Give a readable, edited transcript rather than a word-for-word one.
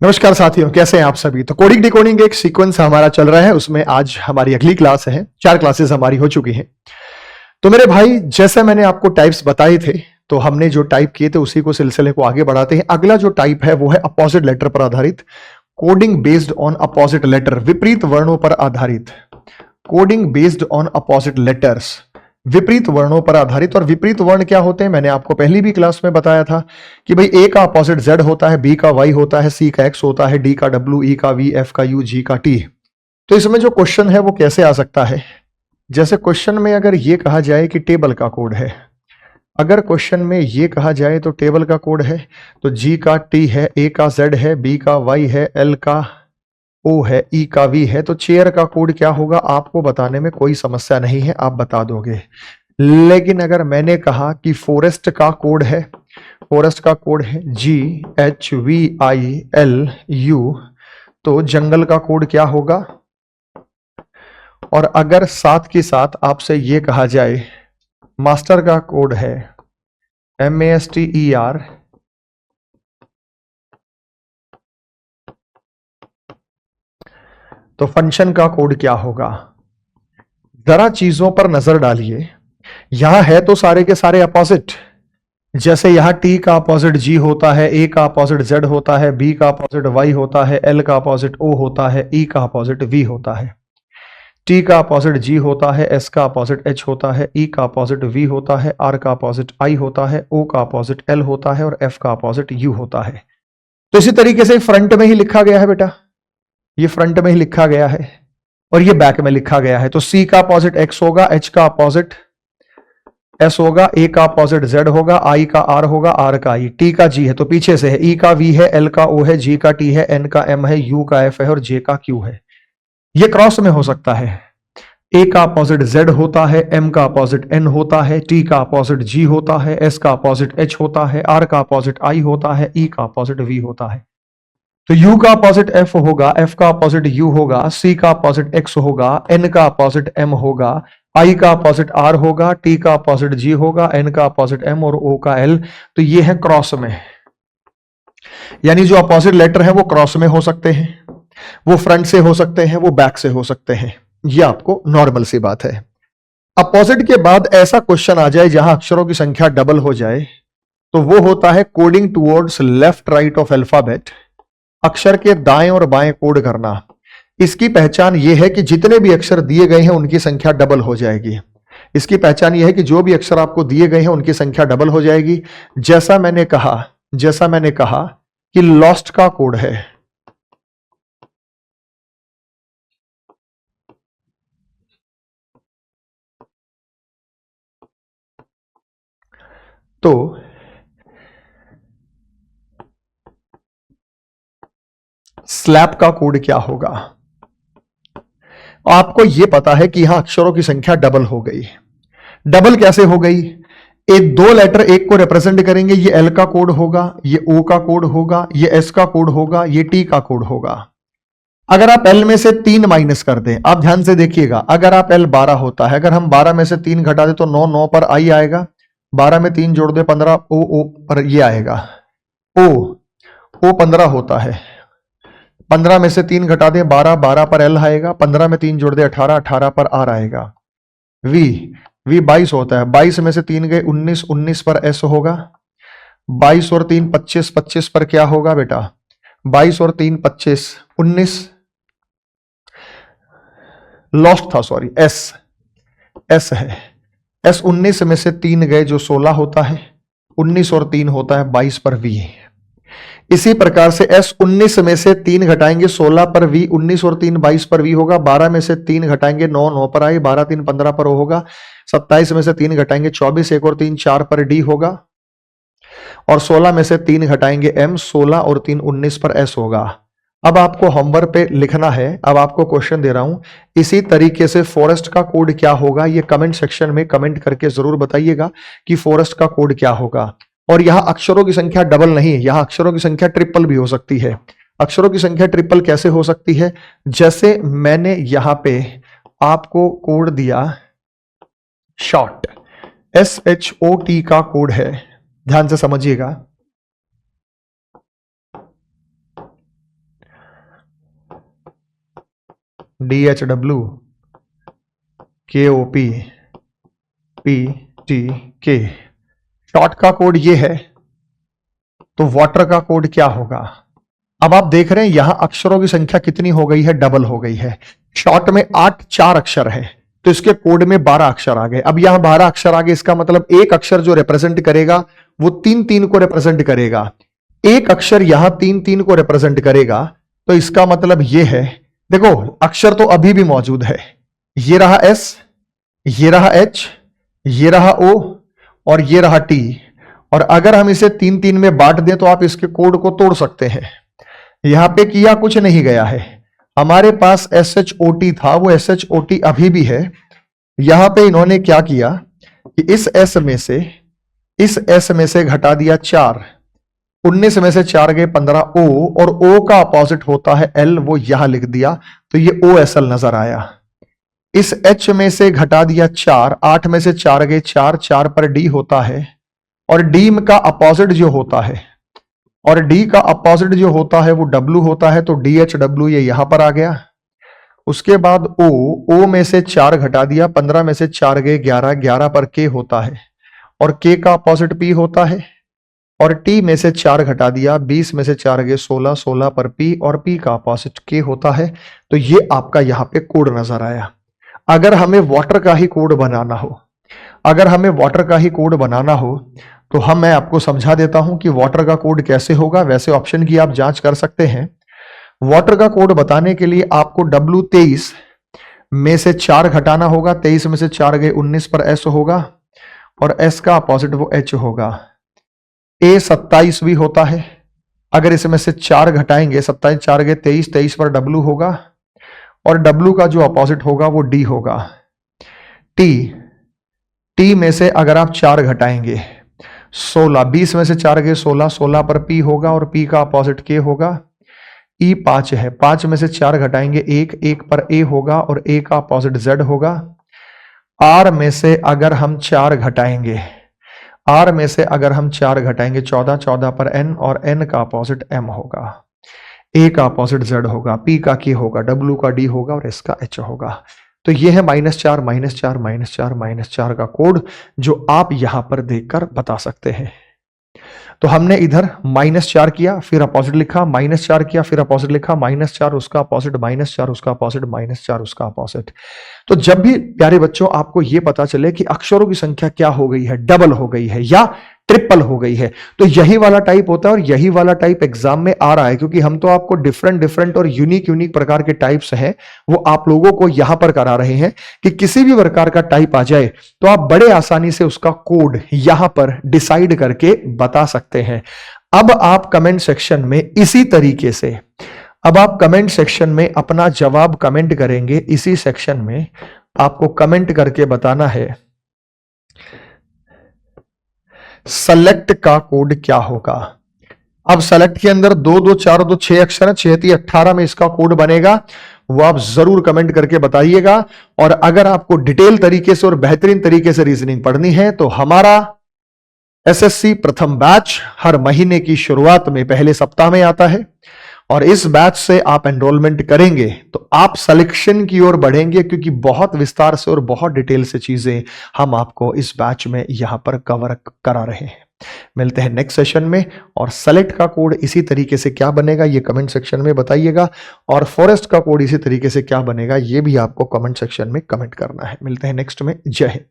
नमस्कार साथियों, कैसे हैं आप सभी। तो कोडिंग डिकोडिंग एक सीक्वेंस हमारा चल रहा है, उसमें आज हमारी अगली क्लास है। 4 क्लासेस हमारी हो चुकी हैं। तो मेरे भाई, जैसे मैंने आपको टाइप्स बताए थे, तो हमने जो टाइप किए थे उसी को सिलसिले को आगे बढ़ाते हैं। अगला जो टाइप है वो है अपोजिट लेटर पर आधारित coding based on opposite letter, विपरीत वर्णों पर आधारित coding based on opposite letters, विपरीत वर्णों पर आधारित। और विपरीत वर्ण क्या होते हैं, मैंने आपको पहली भी क्लास में बताया था कि भाई ए का अपोजिट जेड होता है, बी का वाई होता है, सी का एक्स होता है, डी का डब्ल्यू, ई का वी, एफ का यू, जी का टी। तो इसमें जो क्वेश्चन है वो कैसे आ सकता है, जैसे क्वेश्चन में अगर ये कहा जाए कि टेबल का कोड है, अगर क्वेश्चन में ये कहा जाए तो टेबल का कोड है, तो जी का टी है, ए का जेड है, बी का वाई है, एल का ओ है, ई का वी है, तो चेयर का कोड क्या होगा आपको बताने में कोई समस्या नहीं है, आप बता दोगे। लेकिन अगर मैंने कहा कि फॉरेस्ट का कोड है, फॉरेस्ट का कोड है GHVILU, तो जंगल का कोड क्या होगा। और अगर साथ के साथ आपसे ये कहा जाए मास्टर का कोड है MASTER, तो फंक्शन का कोड क्या होगा। जरा चीजों पर नजर डालिए, यहां है तो सारे के सारे अपोजिट। जैसे यहां टी का अपोजिट जी होता है, ए का अपोजिट जेड होता है, बी का अपोजिट वाई होता है, एल का अपोजिट ओ होता है, ई का अपोजिट वी होता है, टी का अपोजिट जी होता है, एस का अपोजिट एच होता है, ई का अपोजिट वी होता है, आर का अपोजिट आई होता है, ओ का अपोजिट एल होता है और एफ का अपोजिट यू होता है। तो इसी तरीके से फ्रंट में ही लिखा गया है बेटा, ये फ्रंट में ही लिखा गया है और ये बैक में लिखा गया है। तो सी का अपोजिट एक्स होगा, एच का अपोजिट एस होगा, ए का अपोजिट जेड होगा, आई का आर होगा, आर का आई, टी का जी है तो पीछे से है, ई का वी है, एल का ओ है, जी का टी है, एन का एम है, यू का एफ है और जे का क्यू है। ये क्रॉस में हो सकता है। ए का अपोजिट जेड होता है, एम का अपोजिट एन होता है, टी का अपोजिट जी होता है, एस का अपोजिट एच होता है, आर का अपोजिट आई होता है, ई का अपोजिट वी होता है। तो यू का अपोजिट एफ होगा, एफ का अपोजिट यू होगा, सी का अपोजिट एक्स होगा, एन का अपोजिट एम होगा, आई का अपोजिट आर होगा, टी का अपोजिट जी होगा, एन का अपोजिट एम और ओ का एल। तो ये है क्रॉस में, यानी जो अपोजिट लेटर है वो क्रॉस में हो सकते हैं, वो फ्रंट से हो सकते हैं, वो बैक से हो सकते हैं। ये आपको नॉर्मल सी बात है। अपोजिट के बाद ऐसा क्वेश्चन आ जाए जहां अक्षरों की संख्या डबल हो जाए, तो वो होता है coding towards left right of alphabet, अक्षर के दाएं और बाएं कोड करना। इसकी पहचान यह है कि जितने भी अक्षर दिए गए हैं उनकी संख्या डबल हो जाएगी। इसकी पहचान यह है कि जो भी अक्षर आपको दिए गए हैं उनकी संख्या डबल हो जाएगी। जैसा मैंने कहा कि लॉस्ट का कोड है, तो स्लैप का कोड क्या होगा। आपको यह पता है कि यहां अक्षरों की संख्या डबल हो गई। डबल कैसे हो गई, एक दो लेटर एक को रिप्रेजेंट करेंगे, ये एल का कोड होगा, ये ओ का कोड होगा, ये एस का कोड होगा, ये टी का कोड होगा। अगर आप एल में से 3 माइनस कर दें, आप ध्यान से देखिएगा, अगर आप एल 12 होता है, अगर हम 12 में से 3 घटा दें तो 9, 9 पर आई आएगा, 12 में 3 जोड़ दे 15, ओ ओ पर ये आएगा, ओ ओ 15 होता है, 15 में से 3 घटा दें 12, 12 पर एल आएगा, 15 में 3 जोड़ दे 18, 18 पर आर आएगा। वी वी 22 होता है, 22 में से 3 गए 19, 19 पर एस होगा, 22 और 3 25, 25 पर क्या होगा बेटा, 22 और 3 25, 19 लॉस्ट था, सॉरी, एस है, एस 19 में से 3 गए जो 16 होता है, 19 और 3 होता है 22 पर वी। इसी प्रकार से एस 19 में से 3 घटाएंगे 16 पर वी, 19 और 3 22 पर वी होगा, 12 में से 3 घटाएंगे 9, 9 पर आई, 12 3 15 पर होगा, 27 में से 3 घटाएंगे 24, 1 और 3 4 पर डी होगा, और 16 में से 3 घटाएंगे एम, 16 और 3 19 पर एस होगा। अब आपको होमवर्क पे लिखना है, अब आपको क्वेश्चन दे रहा हूं, इसी तरीके से फॉरेस्ट का कोड क्या होगा, ये कमेंट सेक्शन में कमेंट करके जरूर बताइएगा कि फॉरेस्ट का कोड क्या होगा। और यहां अक्षरों की संख्या डबल नहीं, यहां अक्षरों की संख्या ट्रिपल भी हो सकती है। अक्षरों की संख्या ट्रिपल कैसे हो सकती है, जैसे मैंने यहां पे आपको कोड दिया शॉर्ट, SHOT का कोड है, ध्यान से समझिएगा। DHW KOP PTK। शॉर्ट का कोड ये है, तो वाटर का कोड क्या होगा? अब आप देख रहे हैं यहां अक्षरों की संख्या कितनी हो गई है, डबल हो गई है। शॉर्ट में 4 अक्षर है, तो इसके कोड में 12 अक्षर आ गए। अब यहां 12 अक्षर आ गए, इसका मतलब एक अक्षर जो रिप्रेजेंट करेगा वो 3 को रिप्रेजेंट करेगा। एक अक्षर यहां 3 को रिप्रेजेंट करेगा, तो इसका मतलब यह है, देखो अक्षर तो अभी भी मौजूद है। ये रहा S, ये रहा H, ये रहा O और ये रहा T। और अगर हम इसे 3 में बांट दें तो आप इसके कोड को तोड़ सकते हैं। यहां पे किया कुछ नहीं गया है, हमारे पास SHOT था, वो SHOT अभी भी है। यहां पे इन्होंने क्या किया कि इस S में से घटा दिया 4, 19 में से 4 गए 15, O और O का अपोजिट होता है L, वो यहां लिख दिया, तो ये OSL नजर आया। इस H में से घटा दिया 4, 8 में से 4 गए 4, 4 पर D होता है, और D का अपोजिट जो होता है, और D का अपोजिट जो होता है वो W होता है, तो DHW ये यहां पर आ गया। उसके बाद O में से 4 घटा दिया, 15 में से 4 गए 11, 11 पर K होता है, और K का अपोजिट P होता है। और T में से 4 घटा दिया, 20 में से 4 गए 16, 16 पर P, और P का अपोजिट K होता है। तो ये आपका यहां पे कोड नजर आया। अगर हमें वाटर का ही कोड बनाना हो, तो मैं आपको समझा देता हूं कि वाटर का कोड कैसे होगा। वैसे ऑप्शन की आप जांच कर सकते हैं। वाटर का कोड बताने के लिए आपको W23 में से 4 घटाना होगा, 23 में से 4 गए 19 पर S होगा, और S का अपोजिट वो H होगा। A 27 भी होता है, अगर इसमें से 4 घटाएंगे, 27 4 गए 23, 23 पर W होगा, और W का जो अपोजिट होगा वो D होगा। T में से अगर आप 4 घटाएंगे 16, 20 में से 4 गए 16, 16 पर P होगा, और P का अपोजिट K होगा। E 5 है, 5 में से 4 घटाएंगे 1, 1 पर A होगा, और A का अपोजिट Z होगा। R में से अगर हम 4 घटाएंगे, 14, 14 पर N, और N का अपोजिट M होगा। A का अपोजिट Z होगा, P का K होगा, W का D होगा, और S का H होगा। तो ये है -4 -4 -4 -4 का कोड, जो आप यहां पर देखकर बता सकते हैं। तो हमने इधर -4 किया, फिर अपोजिट लिखा, -4 किया, फिर अपोजिट लिखा, -4 उसका अपोजिट, -4 उसका अपोजिट, -4 उसका अपोजिट। तो जब भी प्यारे बच्चों आपको यह पता चले कि अक्षरों की संख्या क्या हो गई है, डबल हो गई है या ट्रिपल हो गई है, तो यही वाला टाइप होता है, और यही वाला टाइप एग्जाम में आ रहा है, क्योंकि हम तो आपको डिफरेंट और यूनिक प्रकार के टाइप्स हैं वो आप लोगों को यहां पर करा रहे हैं कि किसी भी प्रकार का टाइप आ जाए तो आप बड़े आसानी से उसका कोड यहां पर डिसाइड करके बता सकते हैं। अब आप कमेंट सेक्शन में इसी तरीके से अपना जवाब कमेंट करेंगे। इसी सेक्शन में आपको कमेंट करके बताना है सेलेक्ट का कोड क्या होगा। अब सेलेक्ट के अंदर 2 2 4 2 6 अक्षर है, 6 3 18 में इसका कोड बनेगा, वो आप जरूर कमेंट करके बताइएगा। और अगर आपको डिटेल तरीके से और बेहतरीन तरीके से रीजनिंग पढ़नी है तो हमारा SSC प्रथम बैच हर महीने की शुरुआत में पहले सप्ताह में आता है, और इस बैच से आप एनरोलमेंट करेंगे तो आप सिलेक्शन की ओर बढ़ेंगे, क्योंकि बहुत विस्तार से और बहुत डिटेल से चीजें हम आपको इस बैच में यहां पर कवर करा रहे हैं। मिलते हैं नेक्स्ट सेशन में, और सेलेक्ट का कोड इसी तरीके से क्या बनेगा ये कमेंट सेक्शन में बताइएगा, और फॉरेस्ट का कोड इसी तरीके से क्या बनेगा ये भी आपको कमेंट सेक्शन में कमेंट करना है। मिलते हैं नेक्स्ट में। जय हिंद।